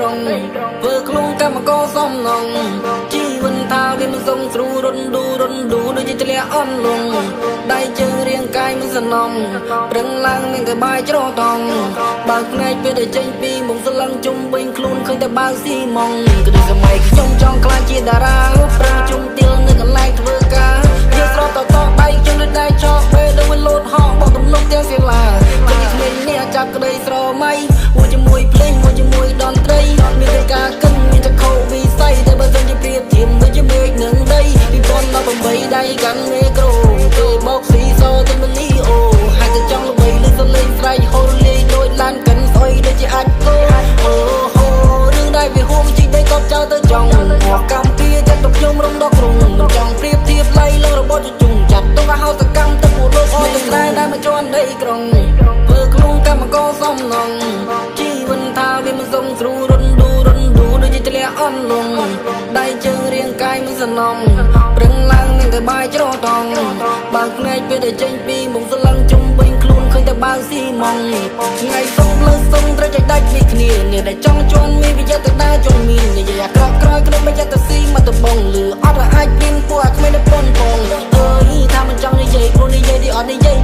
ក្រុងធ្វើខ្លួនកម្មករសំណងជីវិតថាវាមិនសុងស្រួលរន់ឌូដូចជាធ្លាក់អន់លងដៃជើងរាងកាយមិនសំណងប្រឹងឡើងមានតែបាយច្រតងបើផ្នែកពេលដែលចេញពីមុខស្លឹងជុំវិញខ្លួនឃើញតែបើស៊ីម៉ងគឺសម័យខ្ញុំចង់ខ្លាចជាតារាប្រើជុំទៀលនៅកន្លែងធ្វើការយកស្រោតតដៃជុំដូចដៃចោពេលដូចវាលោតហោបទំនុកទាំងសិលាចេញក្មេងនេះចាប់ក្តីស្រមៃមួយជាមួយភ្លេងមួយជាមួយតន្ត្រីមានតែការកិនមានតែខោវិស័យតែបើសិនជាប្រៀបធៀបដូចជាមេឃនឹងដីពីប៉ុនដល់8ដៃកាន់មេក្រូគេបោកស៊ីសទៅមលីអូហើយតែចង់ល្បីលើសលេងស្រែកហូរលេងដូចឡានកិនស្អុយដូចជាអាចគោអូហូរឿងដែលវាហួងជីដីកប់ចោលទៅចង់មកកម្មពីចាត់ទៅខ្ញុំរំដកក្រុងមិនចង់ប្រៀបធៀបឡៃលើរបស់ជុំចាត់ទៅហៅសកម្មទៅពួកលោកអស់ទាំងដែរដែលមកជន់ដីក្រុងធ្វើខ្លួនកម្មករសំណងជីវិតថាវាមិនសុងស្រួលរន់ឌូដូចជាធ្លាក់អន់លងដៃជើងរាងកាយមិនសំណងប្រឹងឡើងមានតែបាយច្រតងបើផ្នែកពេលដែលចេញពីមុខស្លឹងជុំវិញខ្លួនឃើញតែបើស៊ីម៉ងថ្ងៃសុំលើសុំត្រូវចៃដាច់ពីគ្នានេះដែលចង់ជន់មានវិយទៅដែរជន់មាននិយាយអាក្រក់ក្រោយគ្រឿងមិនយទៅស៊ីមកទៅបងលឺអត់អាចមានពួកអាគ្មានប៉ុនផងអើយថាមិនចង់និយាយព្រោះនិយាយទីអត់និយាយ